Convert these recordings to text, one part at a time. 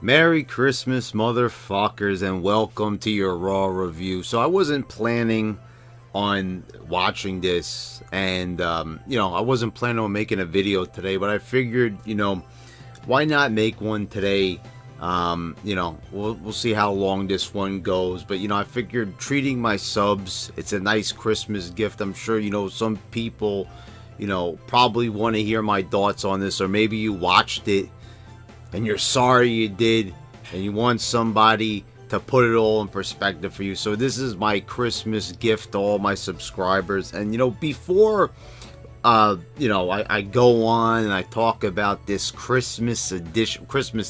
Merry Christmas, motherfuckers, and welcome to your Raw review. So I wasn't planning on watching this, and I wasn't planning on making a video today, but I figured, why not make one today? We'll see how long this one goes, but I figured treating my subs, it's a nice Christmas gift. I'm sure some people probably want to hear my thoughts on this, or maybe you watched it and you're sorry you did, and you want somebody to put it all in perspective for you. So this is my Christmas gift to all my subscribers. And before I go on and I talk about this Christmas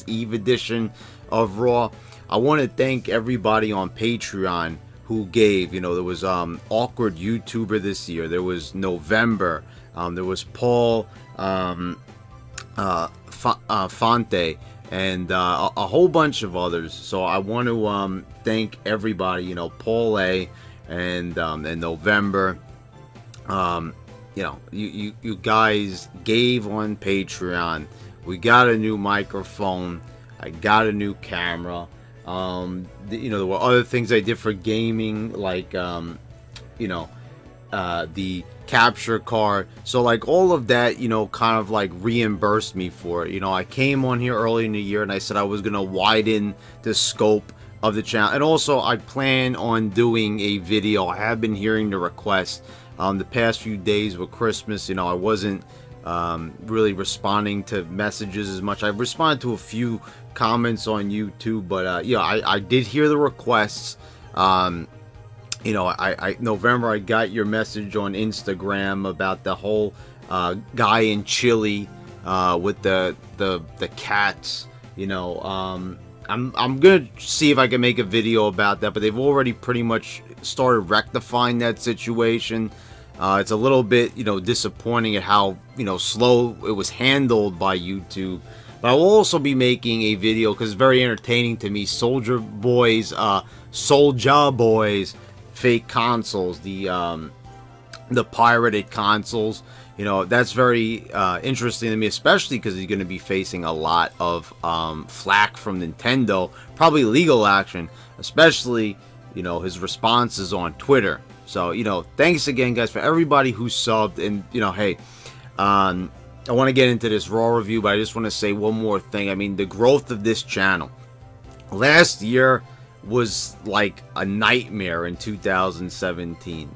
Eve edition of Raw, I want to thank everybody on Patreon who gave. There was Awkward YouTuber this year, there was November, there was Paul Fonte, and a whole bunch of others. So I want to thank everybody. Paul A and November. You guys gave on Patreon. We got a new microphone. I got a new camera. There were other things I did for gaming, like the capture card. So like all of that, kind of like reimbursed me for it. I came on here early in the year and I said I was gonna widen the scope of the channel, and also I plan on doing a video. I have been hearing the request the past few days with Christmas. I wasn't really responding to messages as much. I responded to a few comments on YouTube, but I did hear the requests. November, I got your message on Instagram about the whole guy in Chile with the cats. I'm gonna see if I can make a video about that, but they've already pretty much started rectifying that situation. It's a little bit disappointing at how slow it was handled by YouTube. But I will also be making a video because it's very entertaining to me. Soldier Boy's fake consoles, the pirated consoles. That's very interesting to me, especially because he's going to be facing a lot of flack from Nintendo, probably legal action, especially his responses on Twitter. So thanks again, guys, for everybody who subbed. And hey, I want to get into this Raw review, but I just want to say one more thing. I mean, the growth of this channel last year was like a nightmare. In 2017,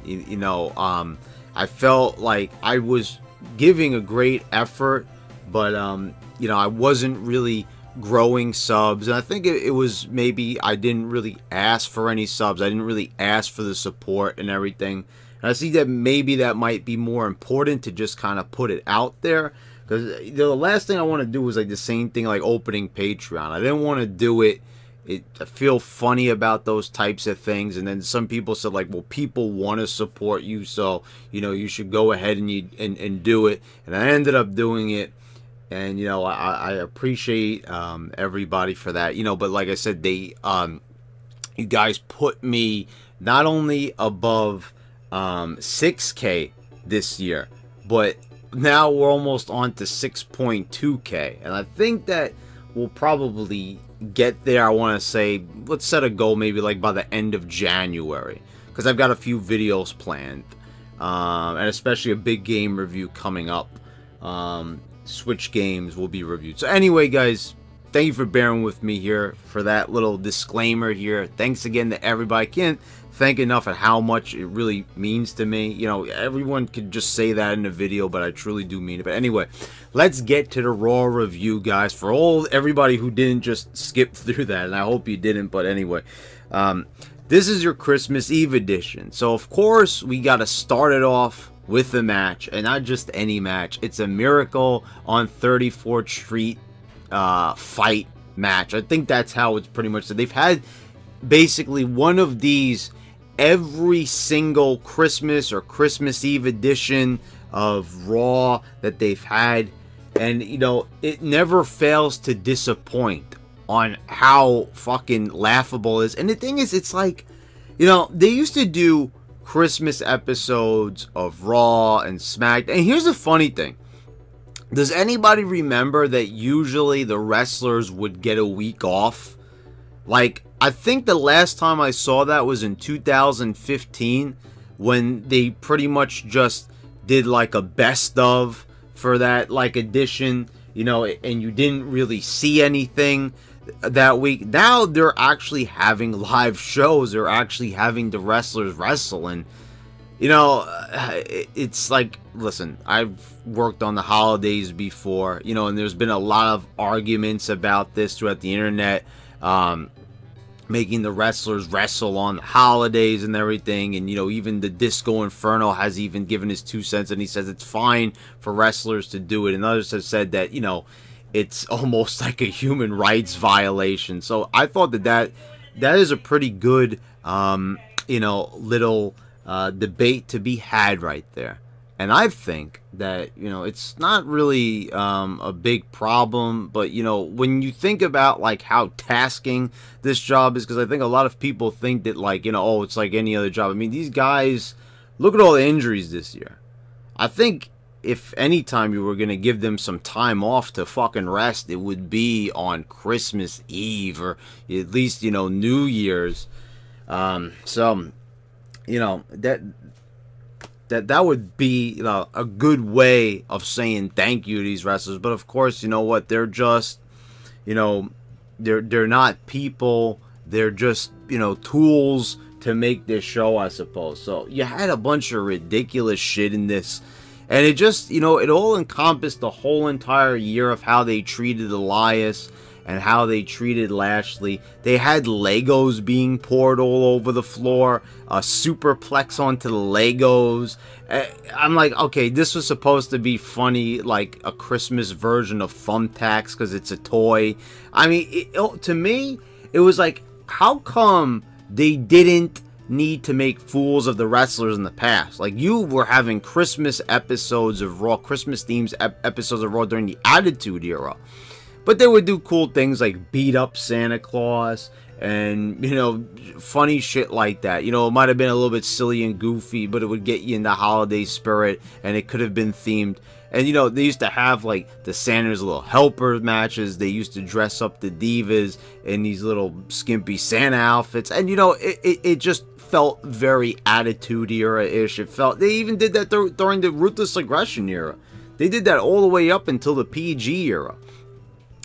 I felt like I was giving a great effort, but I wasn't really growing subs. And I think it was maybe I didn't really ask for any subs. I didn't really ask for the support and everything. And I see that maybe that might be more important to just kind of put it out there, because the last thing I want to do was like the same thing like opening Patreon. I didn't want to do it. I feel funny about those types of things. And then some people said like, well, people want to support you, so you should go ahead and do it. And I ended up doing it, and I appreciate everybody for that. But like I said, they you guys put me not only above 6K this year, but now we're almost on to 6.2K, and I think that we'll probably get there. I want to say, let's set a goal maybe like by the end of January, because I've got a few videos planned, and especially a big game review coming up. Switch games will be reviewed. So anyway, guys, thank you for bearing with me here for that little disclaimer here. Thanks again to everybody. I can't thank enough at how much it really means to me. Everyone could just say that in a video, but I truly do mean it. But anyway, let's get to the Raw review, guys. For everybody who didn't just skip through that, and I hope you didn't, but anyway, this is your Christmas Eve edition. So of course we got to start it off with a match, and not just any match. It's a Miracle on 34th Street fight match. I think that's how it's pretty much said. They've had basically one of these every single Christmas or Christmas Eve edition of Raw that they've had, and it never fails to disappoint on how fucking laughable it is. And the thing is, it's like, they used to do Christmas episodes of Raw and Smack. And here's the funny thing. Does anybody remember that usually the wrestlers would get a week off? Like, I think the last time I saw that was in 2015, when they pretty much just did like a best of for that like edition, you know, and you didn't really see anything that week. Now they're actually having live shows. They're actually having the wrestlers wrestle, and you know, it's like, listen, I've worked on the holidays before, you know, and there's been a lot of arguments about this throughout the internet, making the wrestlers wrestle on the holidays and everything. And, you know, even the Disco Inferno has even given his 2 cents, and he says it's fine for wrestlers to do it. And others have said that, you know, it's almost like a human rights violation. So I thought that is a pretty good, you know, little debate to be had right there. And I think that, you know, it's not really a big problem, but, you know, when you think about like how tasking this job is, because I think a lot of people think that, like, you know, oh, it's like any other job. I mean, these guys, look at all the injuries this year. I think if any time you were going to give them some time off to fucking rest, it would be on Christmas Eve, or at least, you know, New Year's. So, you know, that would be, you know, a good way of saying thank you to these wrestlers. But of course, you know what, they're just, you know, they're not people. They're just, you know, tools to make this show, I suppose. So you had a bunch of ridiculous shit in this, and it just, you know, it all encompassed the whole entire year of how they treated Elias and how they treated Lashley. They had Legos being poured all over the floor, a superplex onto the Legos. I'm like, okay, this was supposed to be funny, like a Christmas version of Thumbtacks, because it's a toy. I mean, to me, it was like, how come they didn't need to make fools of the wrestlers in the past? Like, you were having Christmas episodes of Raw, Christmas themes episodes of Raw during the Attitude Era. But they would do cool things like beat up Santa Claus and, you know, funny shit like that. You know, it might have been a little bit silly and goofy, but it would get you in the holiday spirit, and it could have been themed. And, you know, they used to have, like, the Santa's little helper matches. They used to dress up the divas in these little skimpy Santa outfits. And, you know, it just felt very Attitude Era-ish. It felt, they even did that during the Ruthless Aggression era. They did that all the way up until the PG era.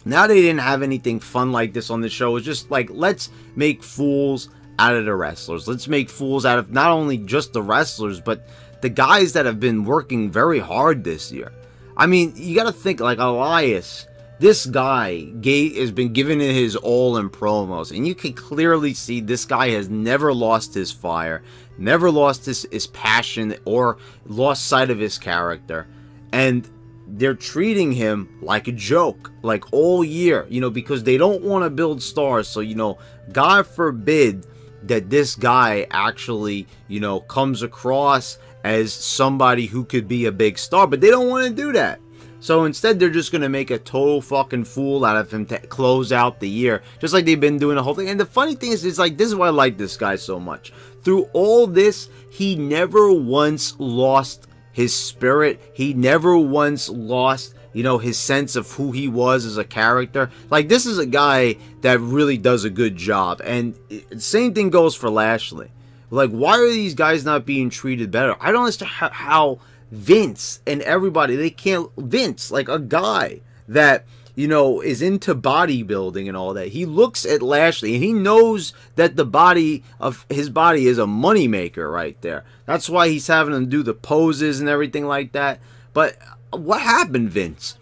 Now they didn't have anything fun like this on the show. It was just like, let's make fools out of the wrestlers. Let's make fools out of not only just the wrestlers, but the guys that have been working very hard this year. I mean, you got to think, like, Elias, this guy has been giving it his all in promos, and you can clearly see this guy has never lost his fire, never lost his passion, or lost sight of his character. And they're treating him like a joke, like, all year, you know, because they don't want to build stars. So, you know, God forbid that this guy actually, you know, comes across as somebody who could be a big star, but they don't want to do that. So instead, they're just going to make a total fucking fool out of him to close out the year, just like they've been doing the whole thing. And the funny thing is, it's like, this is why I like this guy so much. Through all this, he never once lost his spirit. He never once lost, you know, his sense of who he was as a character. Like, this is a guy that really does a good job. And same thing goes for Lashley. Like, why are these guys not being treated better? I don't understand how Vince and everybody, they can't, Vince, like a guy that, you know, is into bodybuilding and all that, he looks at Lashley and he knows that the body of his body is a moneymaker right there. That's why he's having him do the poses and everything like that. But what happened, Vince?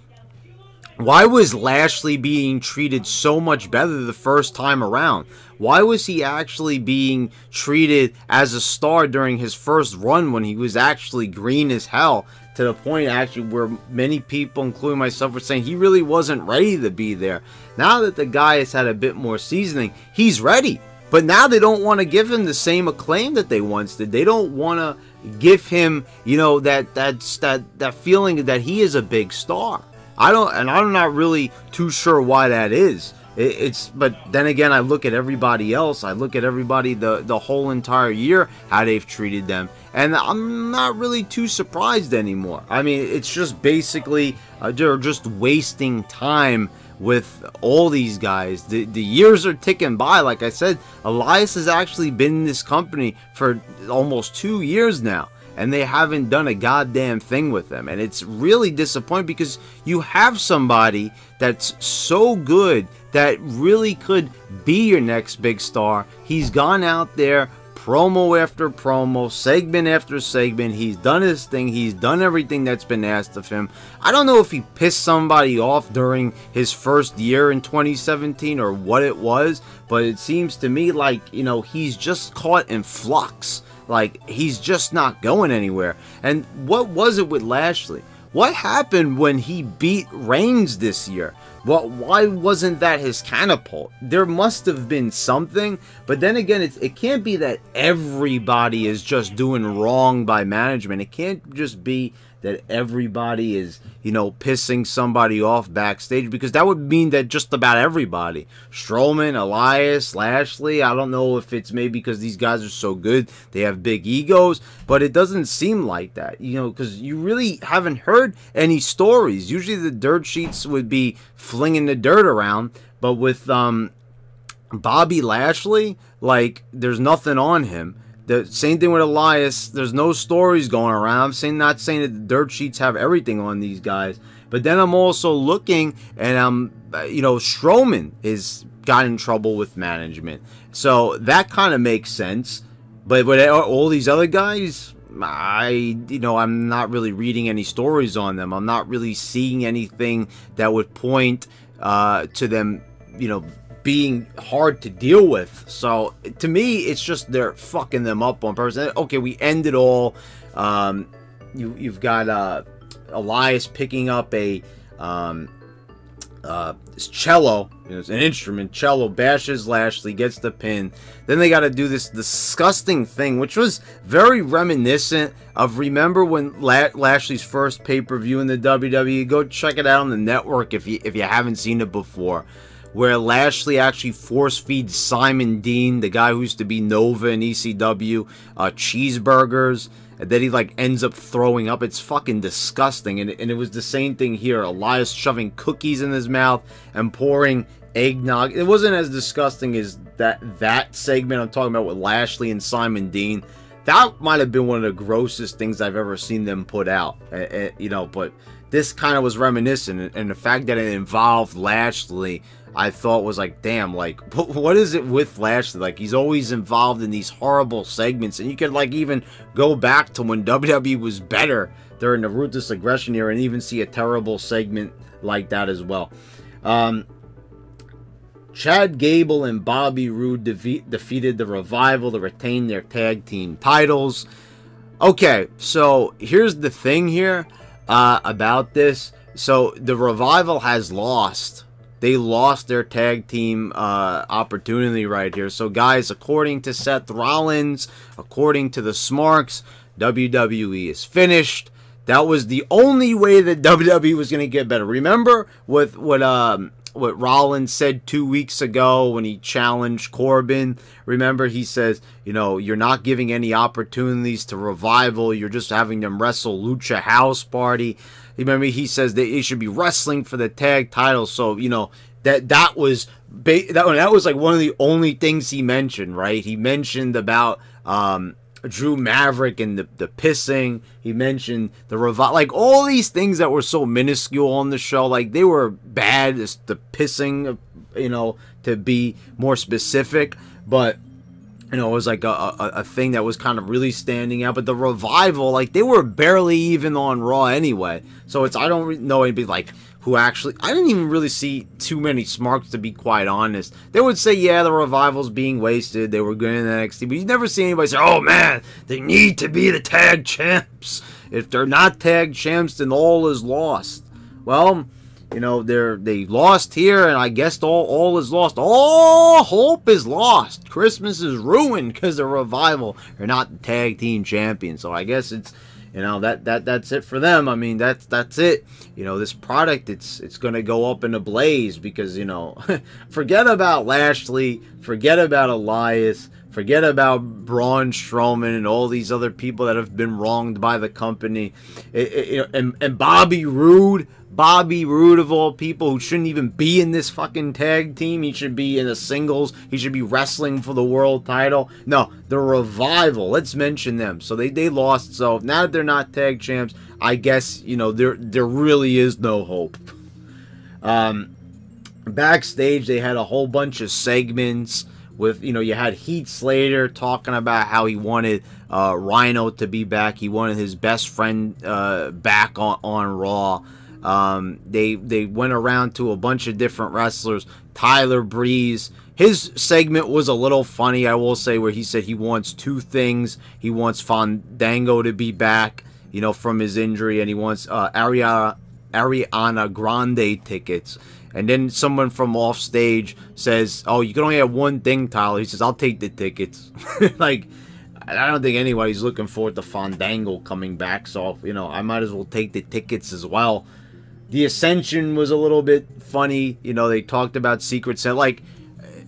Why was Lashley being treated so much better the first time around? Why was he actually being treated as a star during his first run when he was actually green as hell? To the point, actually, where many people, including myself, were saying he really wasn't ready to be there. Now that the guy has had a bit more seasoning, he's ready. But now they don't want to give him the same acclaim that they once did. They don't want to give him, you know, that feeling that he is a big star. I'm not really too sure why that is. But then again, I look at everybody else. I look at everybody the whole entire year, how they've treated them, and I'm not really too surprised anymore. I mean, it's just basically they're just wasting time with all these guys. The years are ticking by. Like I said, Elias has actually been in this company for almost 2 years now, and they haven't done a goddamn thing with them. And it's really disappointing because you have somebody that's so good that really could be your next big star. He's gone out there, promo after promo, segment after segment. He's done his thing. He's done everything that's been asked of him. I don't know if he pissed somebody off during his first year in 2017 or what it was, but it seems to me like, you know, he's just caught in flux. Like, he's just not going anywhere. And what was it with Lashley? What happened when he beat Reigns this year? Well, why wasn't that his catapult? There must have been something, but then again, it can't be that everybody is just doing wrong by management. It can't just be that everybody is, you know, pissing somebody off backstage, because that would mean that just about everybody, Strowman, Elias, Lashley, I don't know if it's maybe because these guys are so good, they have big egos, but it doesn't seem like that, you know, because you really haven't heard any stories. Usually the dirt sheets would be flinging the dirt around, but with Bobby Lashley, like, there's nothing on him. The same thing with Elias. There's no stories going around. I'm not saying that the dirt sheets have everything on these guys, but then I'm also looking, and you know, Strowman is got in trouble with management, so that kind of makes sense. But with all these other guys, I'm not really reading any stories on them. I'm not really seeing anything that would point to them, you know, being hard to deal with. So to me, it's just they're fucking them up on purpose. Okay, we end it all. You've got Elias picking up a cello. You know, it's an instrument. Cello bashes Lashley, gets the pin. Then they got to do this disgusting thing, which was very reminiscent of, remember when Lashley's first pay-per-view in the WWE? Go check it out on the network if you haven't seen it before, where Lashley actually force feeds Simon Dean, the guy who used to be Nova in ECW, cheeseburgers, and then he like ends up throwing up. It's fucking disgusting. And it was the same thing here. Elias shoving cookies in his mouth and pouring eggnog. It wasn't as disgusting as that segment I'm talking about with Lashley and Simon Dean. That might have been one of the grossest things I've ever seen them put out. You know, but this kind of was reminiscent, and the fact that it involved Lashley, I thought was like, damn, like, what is it with Lashley? Like, he's always involved in these horrible segments, and you could, like, even go back to when WWE was better during the Ruthless Aggression era and even see a terrible segment like that as well. Chad Gable and Bobby Roode defeated the Revival to retain their tag team titles. Okay, so here's the thing here about this. So the Revival has lost. They lost their tag team opportunity right here. So guys, according to Seth Rollins, according to the Smarks, WWE is finished. That was the only way that WWE was going to get better. Remember what Rollins said 2 weeks ago when he challenged Corbin? Remember, he says, you know, you're not giving any opportunities to Revival. You're just having them wrestle Lucha House Party. Remember, he says that they should be wrestling for the tag titles. So, you know, that was like one of the only things he mentioned, right? He mentioned about Drew Maverick and the pissing. He mentioned the Revival, like all these things that were so minuscule on the show, like they were bad. The pissing, you know, to be more specific, but you know, it was like a thing that was kind of really standing out. But the Revival, like, they were barely even on Raw anyway. So it's, I don't know anybody like who actually, I didn't even really see too many Smarks, to be quite honest. They would say, yeah, the Revival's being wasted. They were good in NXT, but you never see anybody say, oh man, they need to be the tag champs. If they're not tag champs, then all is lost. Well, you know, they lost here, and I guess all is lost. All hope is lost. Christmas is ruined because the Revival are not the tag team champions. So I guess it's, You know, that's it for them. I mean, that's it. You know, this product, it's gonna go up in a blaze because, you know, forget about Lashley, forget about Elias, forget about Braun Strowman and all these other people that have been wronged by the company. And Bobby Roode of all people, who shouldn't even be in this fucking tag team. He should be in a singles. He should be wrestling for the world title. No, the Revival. Let's mention them. So they lost. So now that they're not tag champs, I guess, you know, there really is no hope. Backstage, they had a whole bunch of segments with, you know, you had Heath Slater talking about how he wanted Rhino to be back. He wanted his best friend back on Raw. They went around to a bunch of different wrestlers. Tyler Breeze, his segment was a little funny, I will say, where he said he wants two things. He wants Fandango to be back, you know, from his injury, and he wants Ariana Grande tickets. And then someone from off stage says, "Oh, you can only have one thing, Tyler." He says, "I'll take the tickets." Like, I don't think anybody's looking forward to Fandango coming back, so, you know, I might as well take the tickets as well. The Ascension was a little bit funny. You know, they talked about Secret Santa. Like,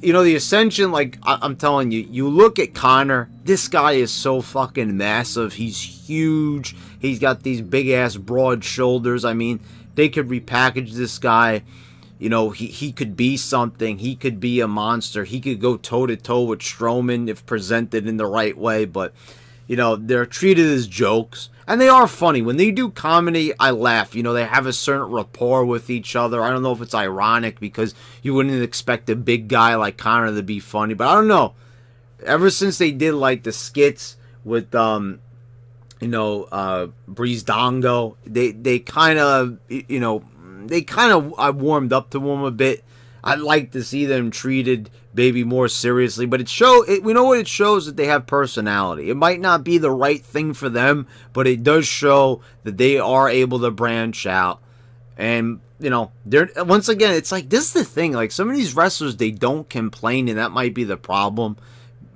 you know, the Ascension, like, I'm telling you, you look at Connor, this guy is so fucking massive. He's huge. He's got these big-ass broad shoulders. I mean, they could repackage this guy. You know, he could be something. He could be a monster. He could go toe-to-toe with Strowman if presented in the right way. But, you know, they're treated as jokes. And they are funny. When they do comedy, I laugh. You know, they have a certain rapport with each other. I don't know if it's ironic because you wouldn't expect a big guy like Connor to be funny. But I don't know. Ever since they did, like, the skits with, you know, Breeze Dongo, they kind of, you know, I warmed up to them a bit. I'd like to see them treated maybe more seriously, but we know what it shows, that they have personality. It might not be the right thing for them, but it does show that they are able to branch out. And, you know, once again, it's like, this is the thing, like, some of these wrestlers, they don't complain, and that might be the problem.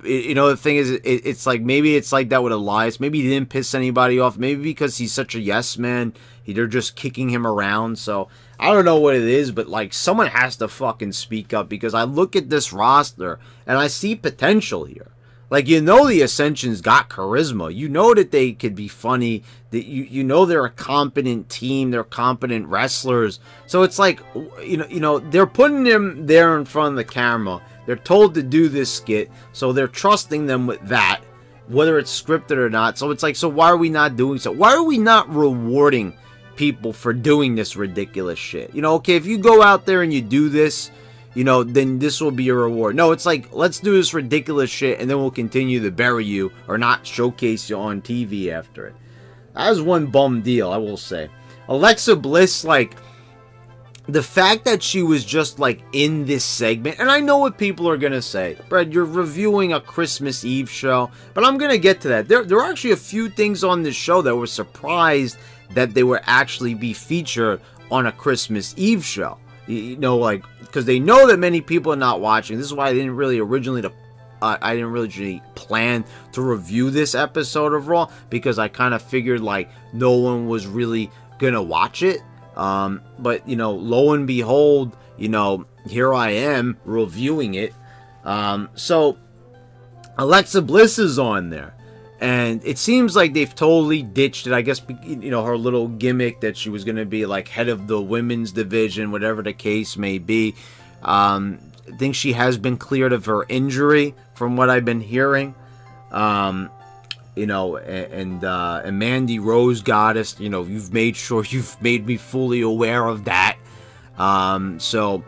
You know, the thing is, it's like, maybe it's like that with Elias. Maybe he didn't piss anybody off. Maybe because he's such a yes man, they're just kicking him around. So I don't know what it is, but, like, someone has to fucking speak up, because I look at this roster and I see potential here. Like, you know, the Ascension's got charisma. You know that they could be funny. That you know they're a competent team. They're competent wrestlers. So it's like, you know, they're putting them there in front of the camera. They're told to do this skit, so they're trusting them with that, whether it's scripted or not. So it's like, so why are we not doing so? Why are we not rewarding people for doing this ridiculous shit? You know, okay, if you go out there and you do this, you know, then this will be a reward. No, it's like, let's do this ridiculous shit, and then we'll continue to bury you or not showcase you on TV after it. That was one bum deal, I will say. Alexa Bliss, like, the fact that she was just, like, in this segment, and I know what people are going to say, Brad, you're reviewing a Christmas Eve show, but I'm going to get to that. There are actually a few things on this show that were surprised that they would actually be featured on a Christmas Eve show. You know, like, because they know that many people are not watching. This is why I didn't really originally plan to review this episode of Raw, because I kind of figured, like, no one was really going to watch it. But, you know, lo and behold, you know, here I am reviewing it. So Alexa Bliss is on there, and it seems like they've totally ditched it. I guess, you know, her little gimmick that she was going to be like head of the women's division, whatever the case may be. I think she has been cleared of her injury from what I've been hearing. You know, and Mandy Rose Goddess, you know, you've made sure you've made me fully aware of that. So,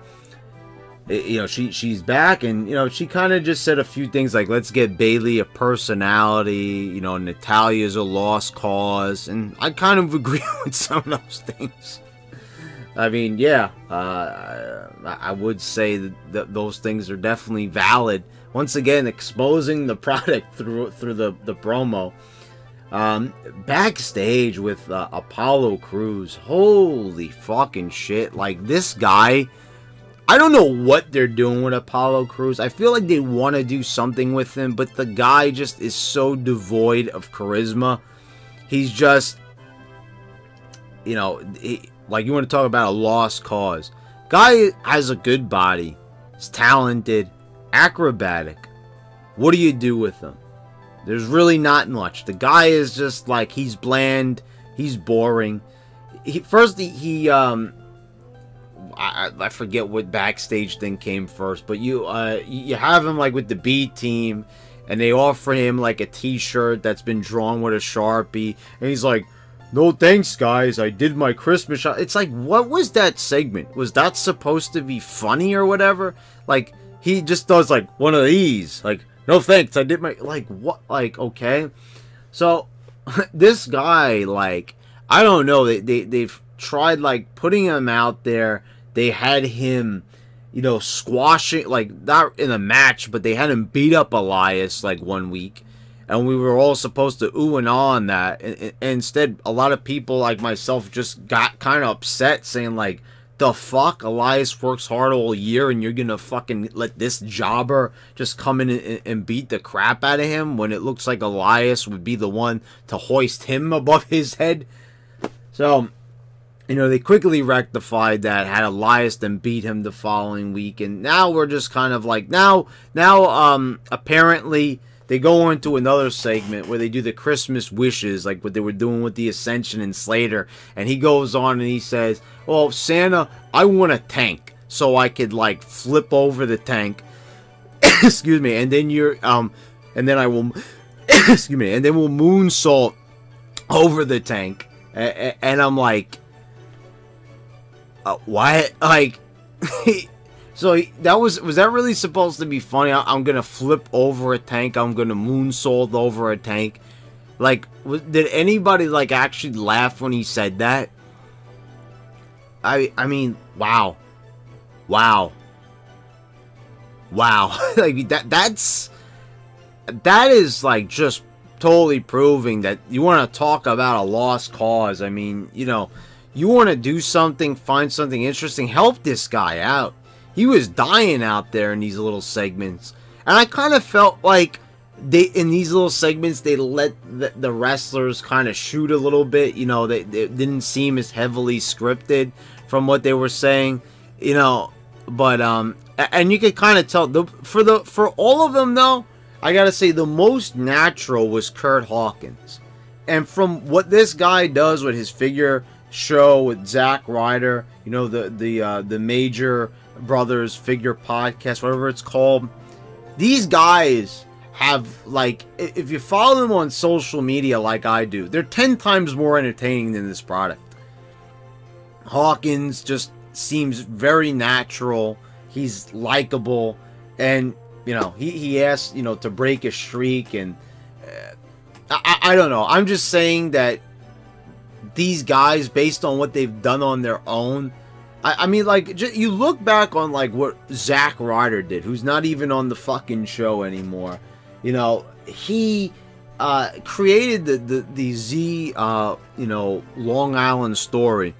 you know, she's back, and, you know, she kind of just said a few things like, let's get Bayley a personality, you know, Natalia's a lost cause, and I kind of agree with some of those things. I mean, yeah, I would say that those things are definitely valid. Once again, exposing the product through the promo. Backstage with Apollo Crews. Holy fucking shit. Like, this guy, I don't know what they're doing with Apollo Crews. I feel like they want to do something with him, but the guy just is so devoid of charisma. He's just, you know, like you want to talk about a lost cause. Guy has a good body. He's talented, acrobatic. What do you do with him? There's really not much. The guy is just like, he's bland. He's boring. I forget what backstage thing came first, but you have him like with the B team, and they offer him like a t-shirt that's been drawn with a Sharpie, and he's like, no thanks guys, I did my Christmas shop. It's like, what was that segment? Was that supposed to be funny or whatever? Like, he just does like one of these, like, no thanks, I did my, like, what? Like, okay. So this guy, like, I don't know, they've tried like putting him out there. They had him, you know, squashing, like, not in a match, but they had him beat up Elias, like, one week. And we were all supposed to ooh and ah on that. And instead, a lot of people, like myself, just got kind of upset, saying, like, the fuck? Elias works hard all year, and you're gonna fucking let this jobber just come in and beat the crap out of him, when it looks like Elias would be the one to hoist him above his head? So, you know, they quickly rectified that, had Elias then beat him the following week, and now we're just kind of like, now apparently they go into another segment where they do the Christmas wishes, like what they were doing with the Ascension and Slater, and he goes on and he says, well, Santa, I want a tank, so I could, like, flip over the tank, excuse me, and then and then I will, excuse me, and then we'll moonsault over the tank, and I'm like, what? Like, so that was that really supposed to be funny? I'm gonna flip over a tank. I'm gonna moonsault over a tank. Like, did anybody, like, actually laugh when he said that? I mean, wow, like, that is like just totally proving that you want to talk about a lost cause. I mean, you know, you want to do something, find something interesting, help this guy out. He was dying out there in these little segments. And I kind of felt like in these little segments, they let the wrestlers kind of shoot a little bit. You know, they didn't seem as heavily scripted from what they were saying, you know. But, and you could kind of tell, for all of them, though, I gotta say, the most natural was Kurt Hawkins. And from what this guy does with his figure show with Zack Ryder, you know, the Major Brothers figure podcast, whatever it's called, these guys have, like, if you follow them on social media like I do, they're 10 times more entertaining than this product. Hawkins just seems very natural. He's likable, and, you know, he asked, you know, to break a streak, and I don't know. I'm just saying that these guys, based on what they've done on their own, I mean, like, you look back on, like, what Zack Ryder did, who's not even on the fucking show anymore. You know, he created the Z, you know, Long Island story,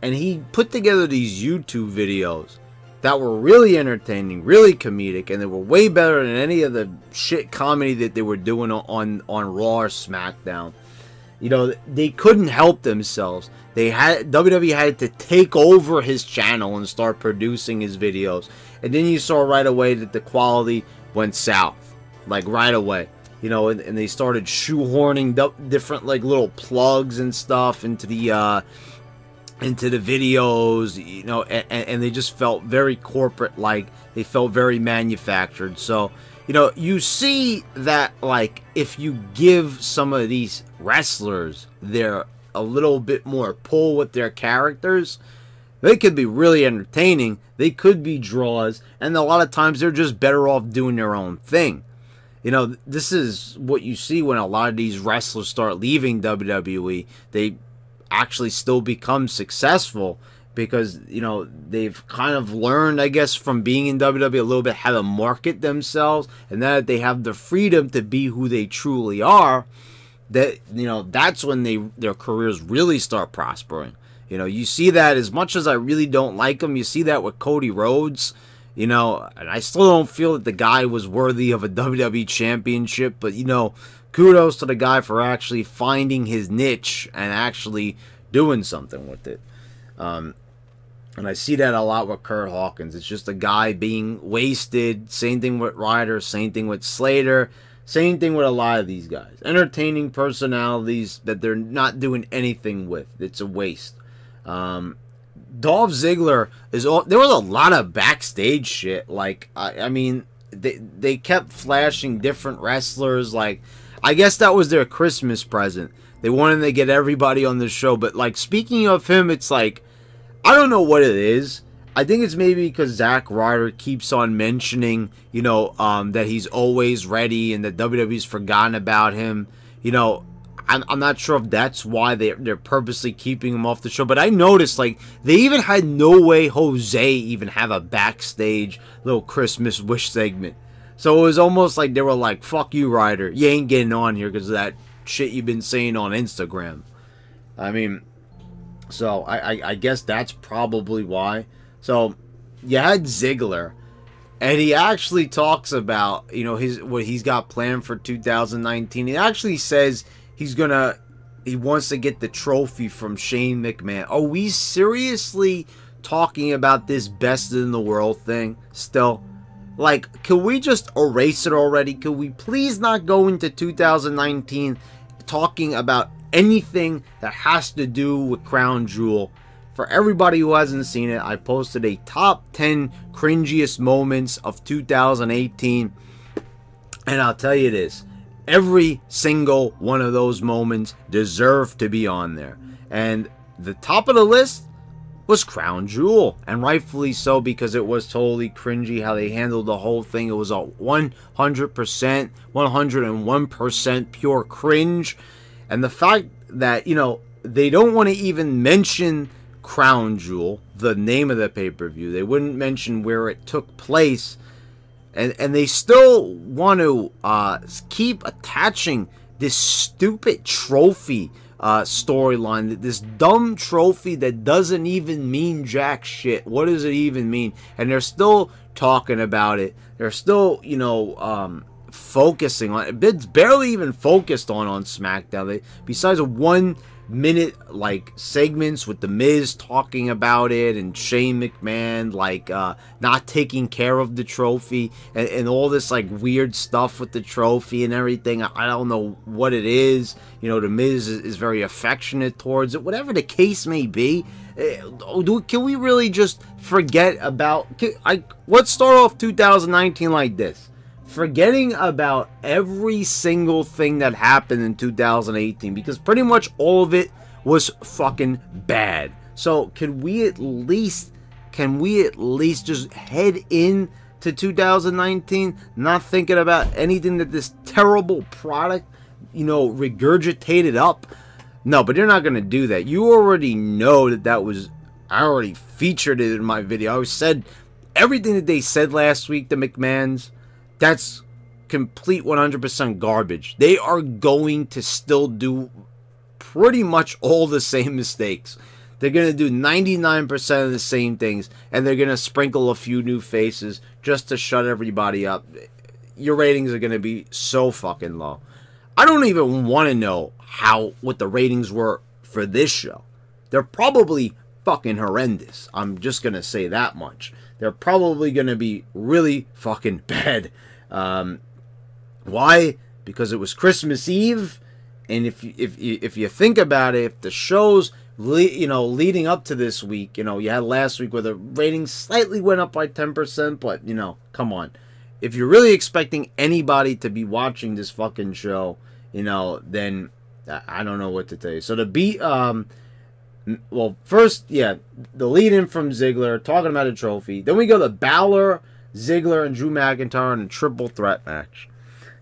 and he put together these YouTube videos that were really entertaining, really comedic, and they were way better than any of the shit comedy that they were doing on Raw or SmackDown. You know, they couldn't help themselves. WWE had to take over his channel and start producing his videos. And then you saw right away that the quality went south. Like, right away. You know, and they started shoehorning different, like, little plugs and stuff into the videos, you know, and they just felt very corporate-like. They felt very manufactured. So, you know, you see that, like, if you give some of these wrestlers a little bit more pull with their characters, they could be really entertaining. They could be draws, and a lot of times they're just better off doing their own thing. You know, this is what you see when a lot of these wrestlers start leaving WWE. They actually still become successful because, you know, they've kind of learned, I guess, from being in WWE a little bit how to market themselves, and now that they have the freedom to be who they truly are, that, you know, that's when their careers really start prospering. You know, you see that, as much as I really don't like him, you see that with Cody Rhodes, you know, and I still don't feel that the guy was worthy of a WWE championship, but, you know, kudos to the guy for actually finding his niche and actually doing something with it. And I see that a lot with Kurt Hawkins. It's just a guy being wasted. Same thing with Ryder. Same thing with Slater. Same thing with a lot of these guys. Entertaining personalities that they're not doing anything with. It's a waste. Dolph Ziggler is all. There was a lot of backstage shit. Like, I mean, they kept flashing different wrestlers. Like, I guess that was their Christmas present. They wanted to get everybody on the show. But, like, speaking of him, it's like, I don't know what it is. I think it's maybe because Zack Ryder keeps on mentioning, you know, that he's always ready and that WWE's forgotten about him. You know, I'm not sure if that's why they're purposely keeping him off the show. But I noticed, like, they even had No Way Jose even have a backstage little Christmas wish segment. So it was almost like they were like, fuck you, Ryder. You ain't getting on here because of that shit you've been saying on Instagram. I mean, so I guess that's probably why. So you had Ziggler, and he actually talks about, you know, what he's got planned for 2019. He actually says he wants to get the trophy from Shane McMahon. Are we seriously talking about this best in the world thing still? Like, can we just erase it already? Can we please not go into 2019 talking about anything that has to do with Crown Jewel? For everybody who hasn't seen it, I posted a top 10 cringiest moments of 2018. And I'll tell you this, every single one of those moments deserved to be on there. And the top of the list was Crown Jewel. And rightfully so, because it was totally cringy how they handled the whole thing. It was a 100%, 101% pure cringe. And the fact that, you know, they don't want to even mention Crown Jewel, the name of the pay-per-view. They wouldn't mention where it took place. And they still want to keep attaching this stupid trophy storyline. This dumb trophy that doesn't even mean jack shit. What does it even mean? And they're still talking about it. They're still, you know, focusing on it. It's barely even focused on SmackDown. Besides a 1 minute like segments with the Miz talking about it and Shane McMahon like not taking care of the trophy and all this like weird stuff with the trophy and everything. I don't know what it is. You know, the Miz is very affectionate towards it. Whatever the case may be, can we really just forget about? Let's start off 2019 like this. Forgetting about every single thing that happened in 2018, because pretty much all of it was fucking bad. So can we at least just head in to 2019 not thinking about anything that this terrible product, you know, regurgitated up? No, but they're not going to do that. You already know that was, I already featured it in my video. I said everything that they said last week, the McMahons, that's complete 100% garbage. They are going to still do pretty much all the same mistakes. They're going to do 99% of the same things, and they're going to sprinkle a few new faces just to shut everybody up. Your ratings are going to be so fucking low. I don't even want to know what the ratings were for this show. They're probably fucking horrendous. I'm just going to say that much. They're probably going to be really fucking bad. Why? Because it was Christmas Eve, and if you think about it, if the shows leading up to this week, you had last week where the ratings slightly went up by 10%, but come on, if you're really expecting anybody to be watching this fucking show, then I don't know what to tell you. So the beat, well, first, yeah, the lead-in from Ziggler, talking about a trophy. Then we go to Balor, Ziggler, and Drew McIntyre in a triple threat match.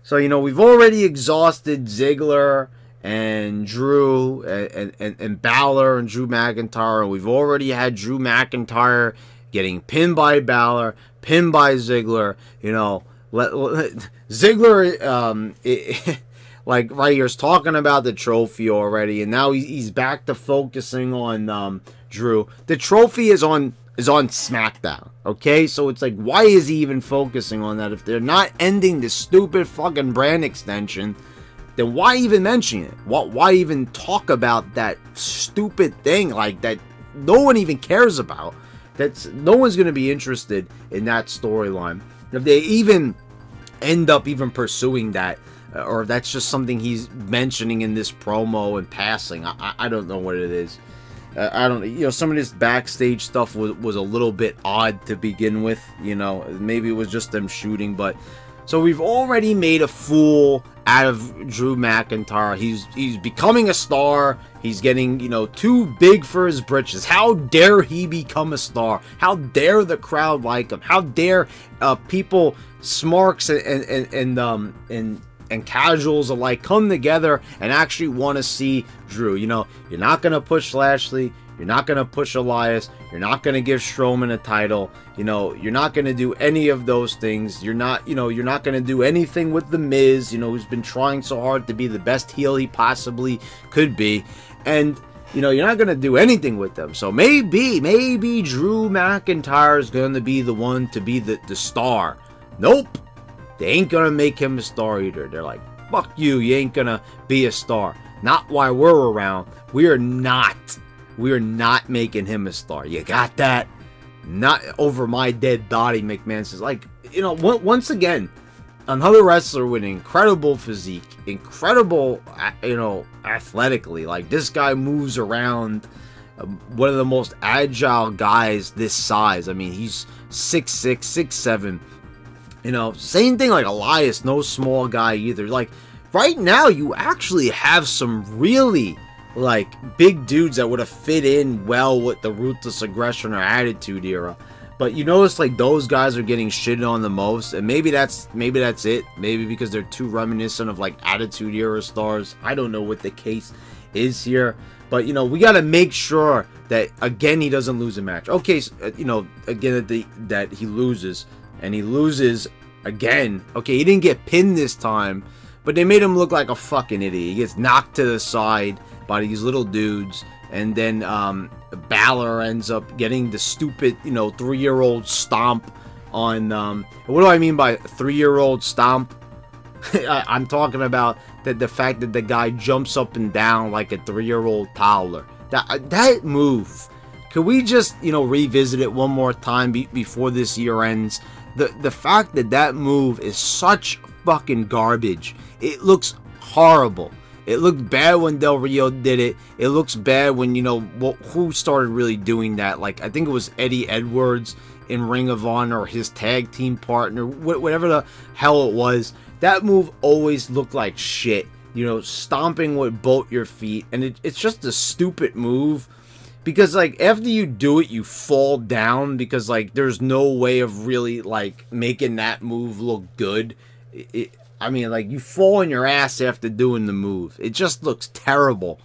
So, we've already exhausted Ziggler and Drew and Balor and Drew McIntyre. And we've already had Drew McIntyre getting pinned by Balor, pinned by Ziggler. Ziggler, like right here, is talking about the trophy already, and now he's back to focusing on Drew. The trophy is on SmackDown, okay? So it's like, why is he even focusing on that if they're not ending this stupid fucking brand extension? then why even mention it? Why even talk about that stupid thing like that no one even cares about? No one's going to be interested in that storyline. If they even end up even pursuing that, or that's just something he's mentioning in this promo and passing, I don't know what it is. I don't, you know, some of this backstage stuff was a little bit odd to begin with, you know, maybe it was just them shooting, but so we've already made a fool out of Drew McIntyre. He's becoming a star. He's getting, you know, too big for his britches. How dare he become a star? How dare the crowd like him? How dare people, smarks and casuals alike come together and actually want to see Drew? You know, you're not going to push Lashley. You're not going to push Elias. You're not going to give Strowman a title. You know, you're not going to do any of those things. You're not, you know, you're not going to do anything with The Miz, you know, who's been trying so hard to be the best heel he possibly could be. And, you know, you're not going to do anything with them. So maybe Drew McIntyre is going to be the one to be the star. Nope. They ain't going to make him a star either. They're like, fuck you. You ain't going to be a star. Not while we're around. We are not making him a star. You got that? Not over my dead body, McMahon says. Like, you know, once again, another wrestler with an incredible physique, incredible, you know, athletically. Like, this guy moves around, one of the most agile guys this size. I mean, he's 6'6", 6'7". You know, same thing like Elias, no small guy either. Like, right now, you actually have some really, like, big dudes that would have fit in well with the Ruthless Aggression or Attitude Era. But you notice, like, those guys are getting shitted on the most, and maybe that's it. Maybe because they're too reminiscent of, like, Attitude Era stars. I don't know what the case is here. But, you know, we got to make sure that, again, he doesn't lose a match. Okay, so, you know, again, that he loses, and he loses again. Okay, he didn't get pinned this time, but they made him look like a fucking idiot. He gets knocked to the side by these little dudes, and then Balor ends up getting the stupid, you know, 3-year-old stomp on, what do I mean by 3-year-old stomp? I'm talking about the fact that the guy jumps up and down like a 3-year-old toddler. That move, could we just, you know, revisit it one more time before this year ends? The fact that move is such fucking garbage. It looks horrible. It looked bad when Del Rio did it. It looks bad when, you know, who started really doing that? Like, I think it was Eddie Edwards in Ring of Honor, or his tag team partner, whatever the hell it was. That move always looked like shit. You know, stomping with both your feet. And it's just a stupid move. Because, like, after you do it, you fall down. Because, like, there's no way of really, like, making that move look good. I mean, like, you fall on your ass after doing the move. It just looks terrible.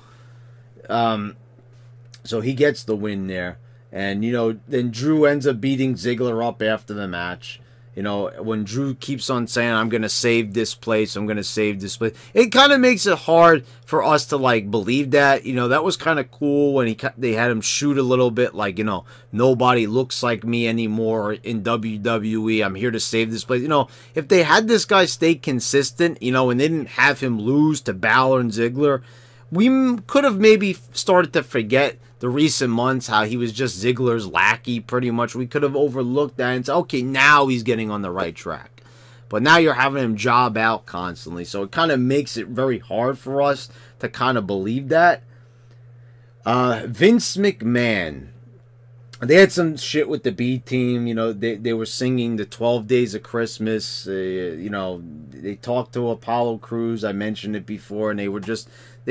So he gets the win there. And, you know, then Drew ends up beating Ziggler up after the match. You know, when Drew keeps on saying, I'm going to save this place, I'm going to save this place. It kind of makes it hard for us to, like, believe that. You know, that was kind of cool when they had him shoot a little bit, like, you know, nobody looks like me anymore in WWE. I'm here to save this place. You know, if they had this guy stay consistent, you know, and they didn't have him lose to Balor and Ziggler, we could have maybe started to forget the recent months, how he was just Ziggler's lackey, pretty much. We could have overlooked that and said, okay, now he's getting on the right track. But now you're having him job out constantly, so it kind of makes it very hard for us to kind of believe that. Vince McMahon. They had some shit with the B team, you know, they were singing the 12 Days of Christmas, you know, they talked to Apollo Crews, I mentioned it before, and they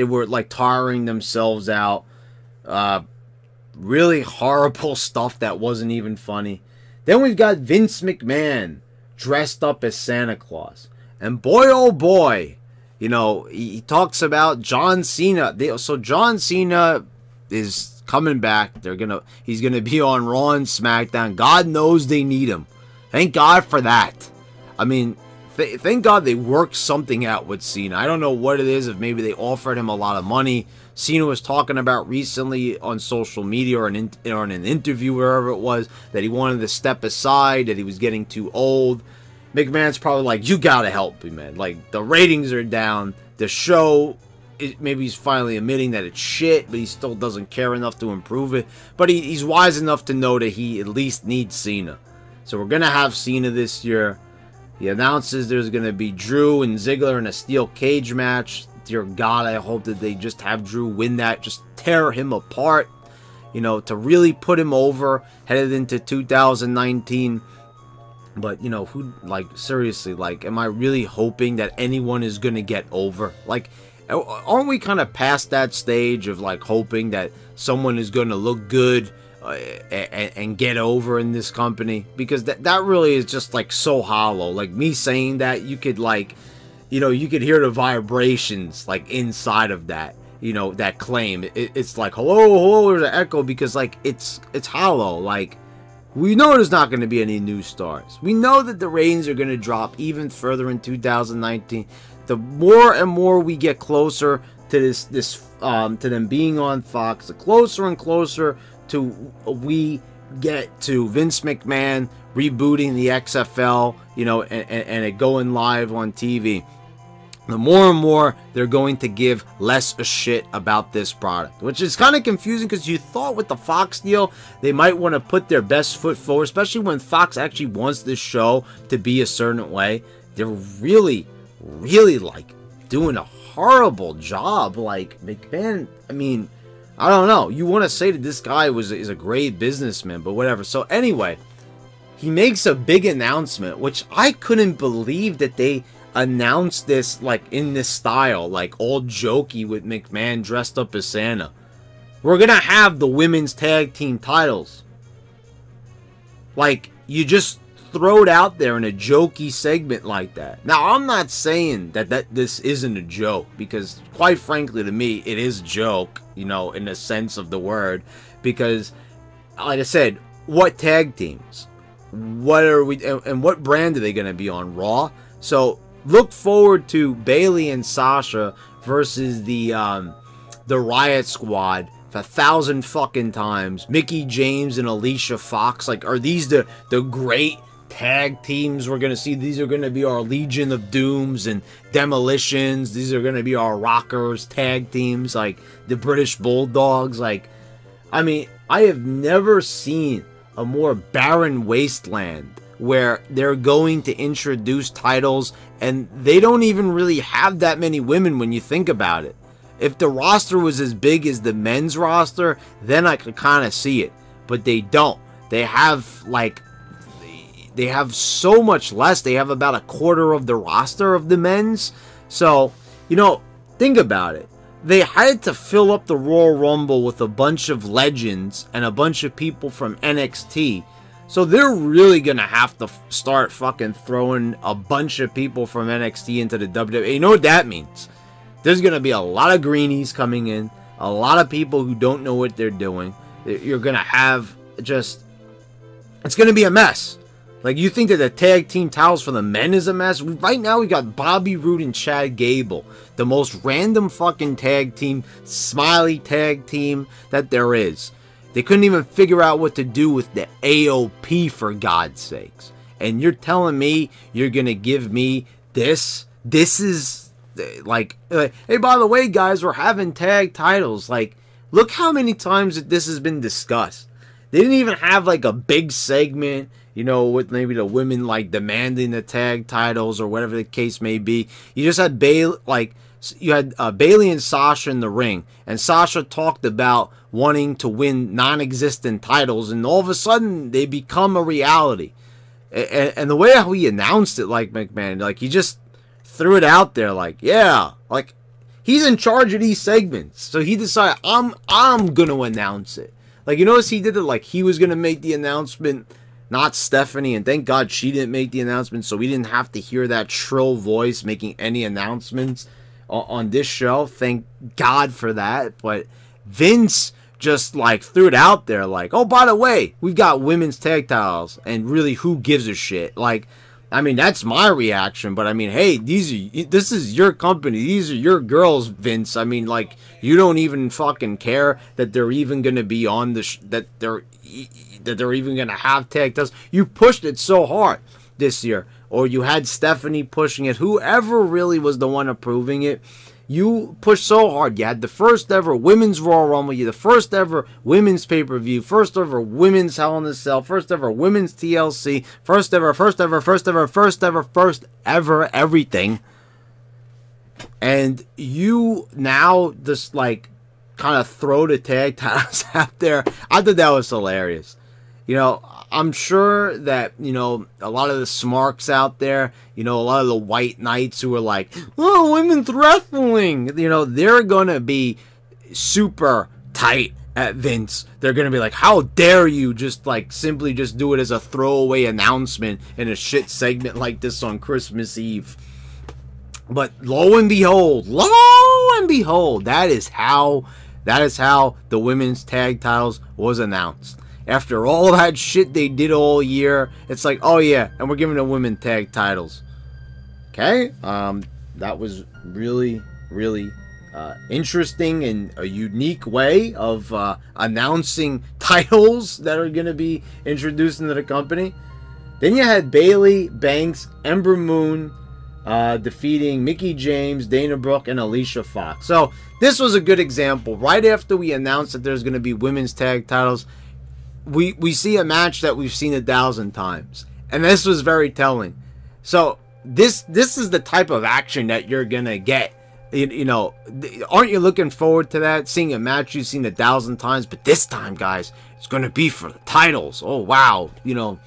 were like tiring themselves out. Really horrible stuff that wasn't even funny. Then we've got Vince McMahon dressed up as Santa Claus. And boy, oh boy, you know, he talks about John Cena. So John Cena is coming back. He's gonna be on Raw and SmackDown. God knows they need him. Thank God for that. I mean, thank God they worked something out with Cena. I don't know what it is, if maybe they offered him a lot of money. Cena was talking about recently on social media or in an interview, wherever it was, that he wanted to step aside, that he was getting too old. McMahon's probably like, you gotta help me, man. Like, the ratings are down. The show, maybe he's finally admitting that it's shit, but he still doesn't care enough to improve it. But he's wise enough to know that he at least needs Cena. So we're going to have Cena this year. He announces there's going to be Drew and Ziggler in a steel cage match. Dear God, I hope that they just have Drew win that. Just tear him apart, you know, to really put him over headed into 2019. But, you know, who, like, seriously, like, am I really hoping that anyone is going to get over? Like, aren't we kind of past that stage of, like, hoping that someone is going to look good and get over in this company? Because that really is just, like, so hollow. Like, me saying that, you could, like, you know, you could hear the vibrations, like, inside of that, you know, that claim. It's like, hello, there's an echo, because, like, it's hollow. Like, we know there's not going to be any new stars. We know that the ratings are going to drop even further in 2019. The more and more we get closer to to them being on Fox, the closer and closer to we get to Vince McMahon rebooting the XFL, you know, and it going live on TV. The more and more they're going to give less a shit about this product, which is kind of confusing, because you thought with the Fox deal they might want to put their best foot forward, especially when Fox actually wants this show to be a certain way. They're really like doing a horrible job. Like, McMahon, I mean, I don't know. You want to say that this guy is a great businessman, but whatever. So anyway, he makes a big announcement, which I couldn't believe that they announced this, like, in this style, like, all jokey with McMahon dressed up as Santa. We're gonna have the women's tag team titles. Like, you just throw it out there in a jokey segment like that. Now, I'm not saying that this isn't a joke, because quite frankly to me it is a joke, you know, in the sense of the word, because like I said, what tag teams? What are we, and what brand are they going to be on? Raw? So look forward to Bayley and Sasha versus the Riot Squad 1,000 fucking times. Mickie James and Alicia Fox. Like, are these the great tag teams we're going to see? These are going to be our Legion of Dooms and Demolitions. These are going to be our Rockers tag teams, like the British Bulldogs. Like, I mean, I have never seen a more barren wasteland where they're going to introduce titles and they don't even really have that many women when you think about it. If the roster was as big as the men's roster, then I could kind of see it. But they don't. They have, like, they have so much less. They have about a quarter of the roster of the men's. So, you know, think about it. They had to fill up the Royal Rumble with a bunch of legends and a bunch of people from NXT. So they're really going to have to start fucking throwing a bunch of people from NXT into the WWE. You know what that means? There's going to be a lot of greenies coming in. A lot of people who don't know what they're doing. You're going to have just... It's going to be a mess. Like, you think that the tag team titles for the men is a mess? Right now, we got Bobby Roode and Chad Gable. The most random fucking tag team, smiley tag team that there is. They couldn't even figure out what to do with the AOP, for God's sakes. And you're telling me you're going to give me this? This is... Like, hey, by the way, guys, we're having tag titles. Like, look how many times that this has been discussed. They didn't even have, like, a big segment, you know, with maybe the women, like, demanding the tag titles or whatever the case may be. You just had Bayley, like, you had Bayley and Sasha in the ring, and Sasha talked about wanting to win non-existent titles, and all of a sudden they become a reality. And the way how he announced it, like, McMahon, like, he just threw it out there, like, yeah, like, he's in charge of these segments, so he decided, I'm gonna announce it. Like, you notice he did it like he was gonna make the announcement, not Stephanie, and thank God she didn't make the announcement, so we didn't have to hear that shrill voice making any announcements on this show. Thank God for that. But Vince just, like, threw it out there, like, oh, by the way, we've got women's tag titles, and really, who gives a shit? Like, I mean, that's my reaction, but I mean, hey, this is your company. These are your girls, Vince. I mean, like, you don't even fucking care that they're even going to be on the that they're even going to have tag titles. You pushed it so hard. this year, or you had Stephanie pushing it, whoever really was the one approving it, you pushed so hard. You had the first ever women's Royal Rumble, you had the first ever women's pay-per-view, first ever women's Hell in a Cell, first ever women's TLC, first ever everything. And you now just like kind of throw the tag titles out there. I thought that was hilarious. You know, I'm sure that, you know, a lot of the smarks out there, you know, a lot of the white knights who are like, oh, women's wrestling, you know, they're going to be super tight at Vince. They're going to be like, how dare you just like simply just do it as a throwaway announcement in a shit segment like this on Christmas Eve. But lo and behold, that is how the women's tag titles was announced. After all that shit they did all year, it's like, oh yeah, and we're giving the women tag titles. Okay, that was really, really interesting and a unique way of announcing titles that are going to be introduced into the company. Then you had Bayley, Banks, Ember Moon defeating Mickie James, Dana Brooke, and Alicia Fox. So this was a good example. Right after we announced that there's going to be women's tag titles, we see a match that we've seen 1,000 times, and this was very telling. So this is the type of action that you're gonna get. You know, aren't you looking forward to that? Seeing a match you've seen 1,000 times, but this time, guys, it's gonna be for the titles. Oh wow, you know,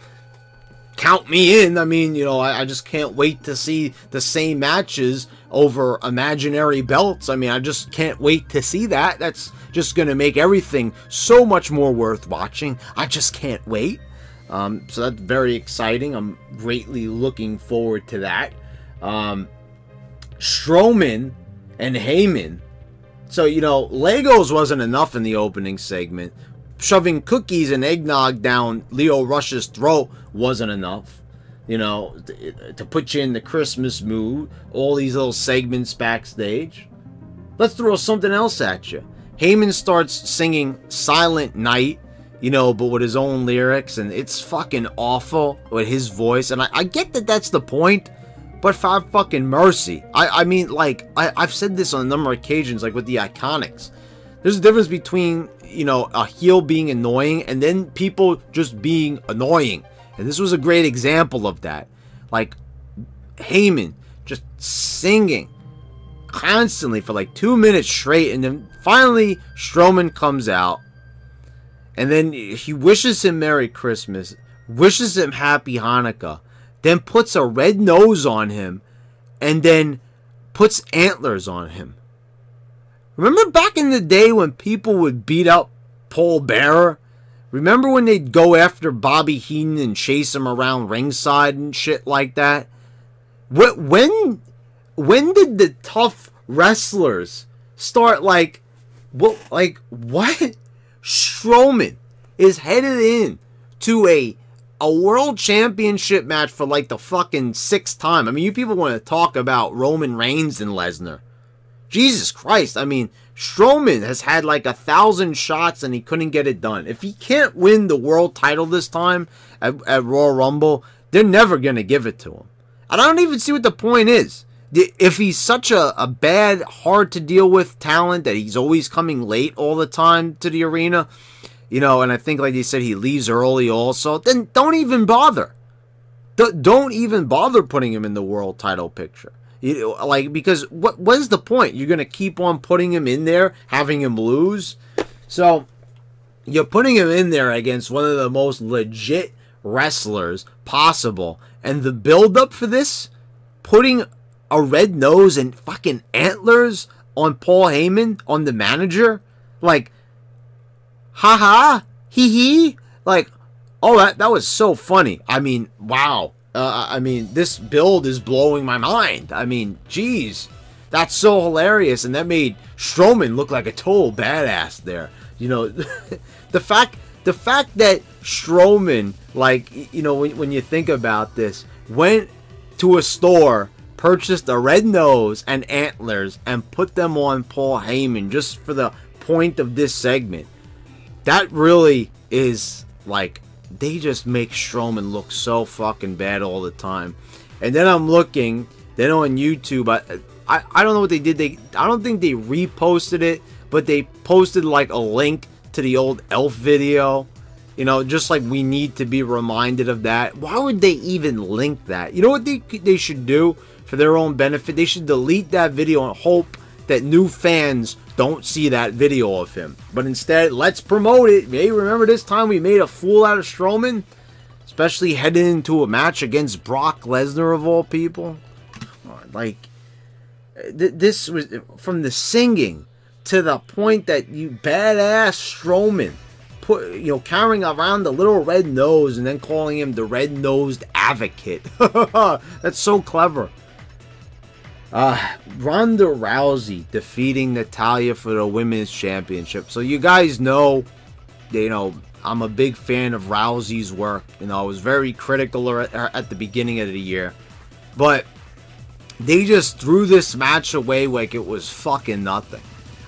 count me in. I mean, you know, I just can't wait to see the same matches over imaginary belts. I mean, I just can't wait to see that. That's just going to make everything so much more worth watching. I just can't wait. So that's very exciting. I'm greatly looking forward to that. Strowman and Heyman. So, you know, Legos wasn't enough in the opening segment. Shoving cookies and eggnog down Lio Rush's throat wasn't enough. You know, to put you in the Christmas mood. All these little segments backstage. Let's throw something else at you. Heyman starts singing Silent Night, you know, but with his own lyrics, and it's fucking awful with his voice. And I get that that's the point, but for fucking mercy. I mean, like, I've said this on a number of occasions, like with the Iconics. There's a difference between, you know, a heel being annoying and then people just being annoying. And this was a great example of that. Like, Heyman just singing constantly for like 2 minutes straight, and then finally Strowman comes out, and then he wishes him Merry Christmas, wishes him Happy Hanukkah, then puts a red nose on him, and then puts antlers on him. Remember back in the day when people would beat up Paul Bearer? Remember when they'd go after Bobby Heenan and chase him around ringside and shit like that? When did the tough wrestlers start like, what? Strowman is headed in to a world championship match for like the fucking 6th time. I mean, you people want to talk about Roman Reigns and Lesnar. Jesus Christ. I mean, Strowman has had like 1,000 shots and he couldn't get it done. If he can't win the world title this time at Royal Rumble, they're never going to give it to him. I don't even see what the point is. If he's such a bad, hard to deal with talent that he's always coming late all the time to the arena, you know, and I think like they said he leaves early also, then don't even bother. Don't even bother putting him in the world title picture. You know, like, because what is the point? You're going to keep on putting him in there, having him lose? So, you're putting him in there against one of the most legit wrestlers possible. And the build-up for this, putting a red nose and fucking antlers on Paul Heyman, on the manager, like, haha, hee, like, oh, that was so funny. I mean, wow. I mean, this build is blowing my mind. I mean, geez, that's so hilarious, and that made Strowman look like a total badass there. You know, the fact that Strowman, like, you know, when you think about this, went to a store, purchased a red nose and antlers, and put them on Paul Heyman just for the point of this segment. That really is, like, they just make Strowman look so fucking bad all the time. And then I'm looking, then on YouTube, I don't know what they did. I don't think they reposted it, but they posted like a link to the old Elf video. You know, just like we need to be reminded of that. Why would they even link that? You know what they should do for their own benefit? They should delete that video and hope that new fans don't see that video of him. But instead, let's promote it. Hey, remember this time we made a fool out of Strowman? Especially heading into a match against Brock Lesnar of all people. Like, this was from the singing to the point that you badass Strowman carrying around the little red nose and then calling him the red-nosed advocate. That's so clever. Ronda Rousey defeating Natalya for the women's championship. So you guys know, I'm a big fan of Rousey's work. I was very critical at the beginning of the year, but they just threw this match away like it was fucking nothing.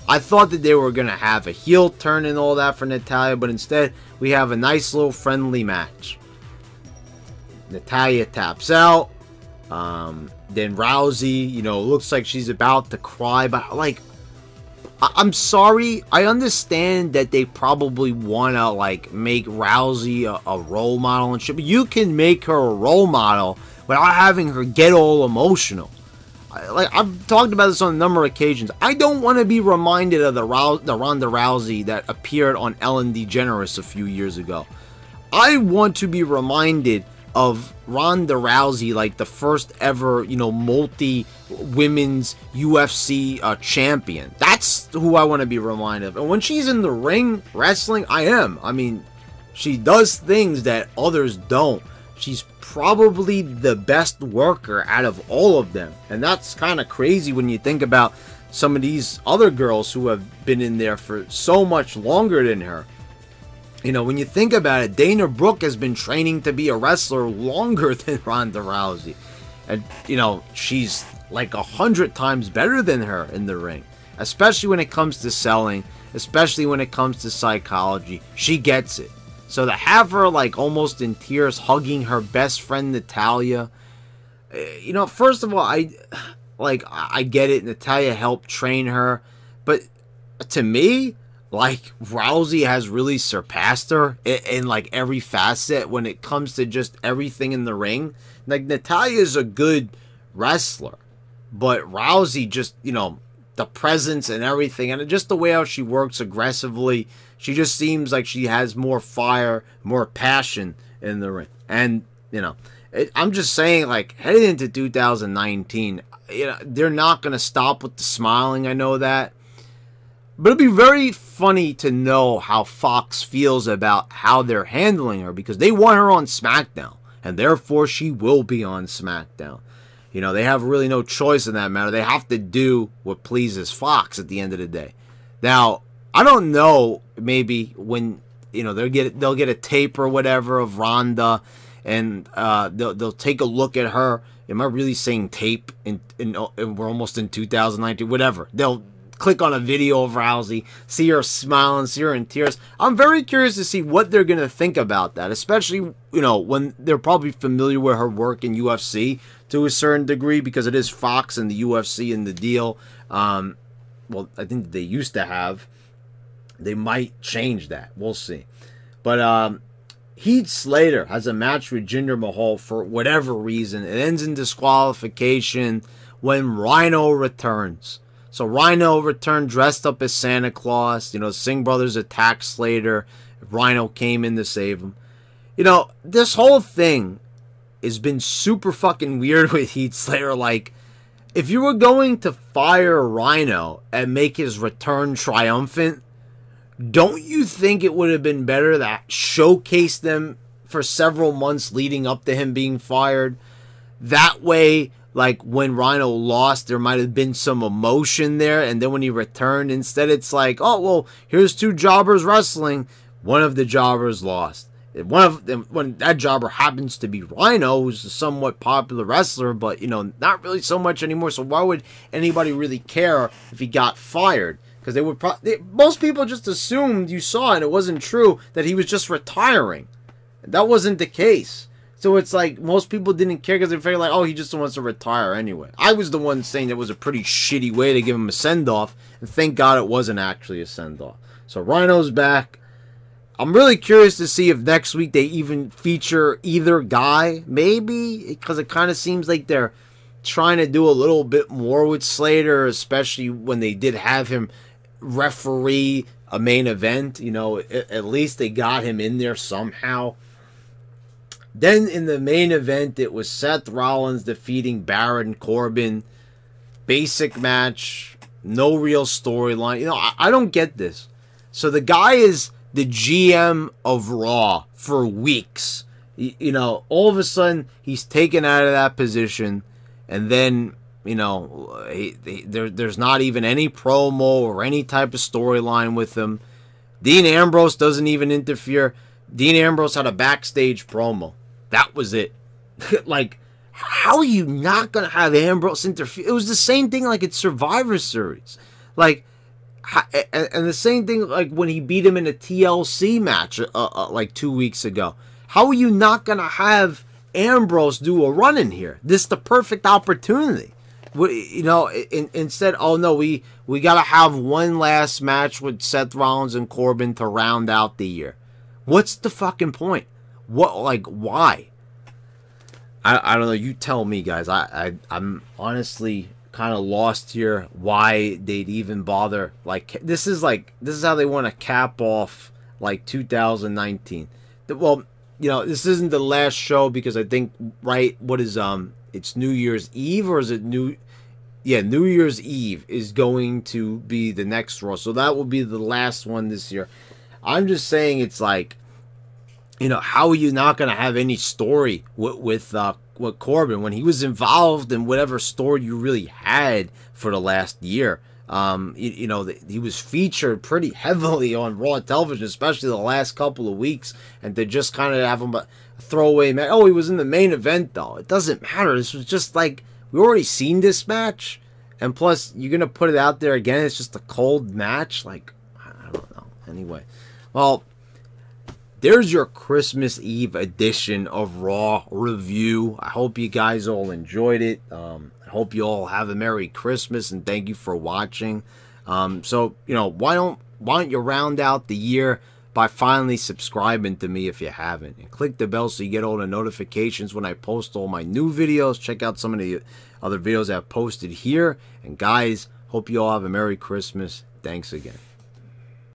I thought that they were going to have a heel turn and all that for Natalya, but instead we have a nice little friendly match. Natalya taps out. Then Rousey, looks like she's about to cry, but like, I'm sorry. I understand that they probably want to like make Rousey a role model and shit, but you can make her a role model without having her get all emotional. I've talked about this on a number of occasions. I don't want to be reminded of the Ronda Rousey that appeared on Ellen DeGeneres a few years ago. I want to be reminded of Ronda Rousey, like the first ever, multi-women's UFC champion. That's who I want to be reminded of. And when she's in the ring wrestling, I mean, she does things that others don't. She's probably the best worker out of all of them. And that's kind of crazy when you think about some of these other girls who have been in there for so much longer than her. When you think about it, Dana Brooke has been training to be a wrestler longer than Ronda Rousey. And, she's like 100 times better than her in the ring. Especially when it comes to selling. Especially when it comes to psychology. She gets it. So to have her like almost in tears hugging her best friend Natalya, first of all, I get it. Natalya helped train her, but to me, like, Rousey has really surpassed her in like every facet when it comes to just everything in the ring. Like, Natalya is a good wrestler, but Rousey just, the presence and everything, and just the way how she works aggressively. She just seems like she has more fire, more passion in the ring. And, I'm just saying, like, heading into 2019, they're not going to stop with the smiling. I know that. But it'd be very funny to know how Fox feels about how they're handling her, because they want her on SmackDown, and therefore she will be on SmackDown. They have really no choice in that matter. They have to do what pleases Fox at the end of the day. Now, I don't know, maybe when, they'll get a tape or whatever of Ronda, and they'll take a look at her. Am I really saying tape? And we're almost in 2019, whatever. They'll click on a video of Rousey, see her smiling, see her in tears. I'm very curious to see what they're going to think about that, especially, when they're probably familiar with her work in UFC to a certain degree, because it is Fox and the UFC and the deal. Well, I think they used to have. They might change that. We'll see. But Heath Slater has a match with Jinder Mahal for whatever reason. It ends in disqualification when Rhino returns. So Rhino returned dressed up as Santa Claus. Singh brothers attacked Slater. Rhino came in to save him. This whole thing has been super fucking weird with Heath Slater. Like, if you were going to fire Rhino and make his return triumphant, don't you think it would have been better to showcase them for several months leading up to him being fired? That way, like, when Rhino lost, there might have been some emotion there, and then when he returned, instead it's like, oh, well, here's two jobbers wrestling. One of the jobbers lost. One of them, when that jobber happens to be Rhino, who's a somewhat popular wrestler, but, not really so much anymore. So why would anybody really care if he got fired? Because most people just assumed, you saw, and it wasn't true, that he was just retiring. That wasn't the case. So it's like most people didn't care because they figured like, oh, he just wants to retire anyway. I was the one saying it was a pretty shitty way to give him a send-off, and thank God it wasn't actually a send-off. So Rhino's back. I'm really curious to see if next week they even feature either guy, maybe, because it kind of seems like they're trying to do a little bit more with Slater, especially when they did have him referee a main event. You know, at least they got him in there somehow. Then in the main event, it was Seth Rollins defeating Baron Corbin. Basic match, no real storyline. You know, I don't get this. So the guy is the GM of Raw for weeks. You know, all of a sudden, he's taken out of that position. And then, you know, there's not even any promo or any type of storyline with him. Dean Ambrose doesn't even interfere. Dean Ambrose had a backstage promo. That was it. Like, how are you not going to have Ambrose interfere? It was the same thing like at Survivor Series. Like, and the same thing like when he beat him in a TLC match like 2 weeks ago. How are you not going to have Ambrose do a run in here? This is the perfect opportunity. You know, instead, oh no, we got to have one last match with Seth Rollins and Corbin to round out the year. What's the fucking point? What, like, why? I don't know. You tell me, guys. I'm honestly kind of lost here. Why they'd even bother? Like, this is how they want to cap off like 2019. Well, you know, this isn't the last show because I think what is it's New Year's Eve, or is it New Year's Eve is going to be the next Raw. So that will be the last one this year. I'm just saying, it's like, you know, how are you not going to have any story with Corbin when he was involved in whatever story you really had for the last year? You know, he was featured pretty heavily on Raw television, especially the last couple of weeks, and to just kind of have him a throwaway match. Oh, he was in the main event, though. It doesn't matter. This was just like, we already seen this match, and plus, you're going to put it out there again. It's just a cold match. Like, I don't know. Anyway, well, there's your Christmas Eve edition of Raw review. I hope you guys all enjoyed it. I hope you all have a Merry Christmas, and thank you for watching. So, you know, why don't you round out the year by finally subscribing to me if you haven't, and click the bell so you get all the notifications when I post all my new videos. Check out some of the other videos I've posted here. And guys, hope you all have a Merry Christmas. Thanks again.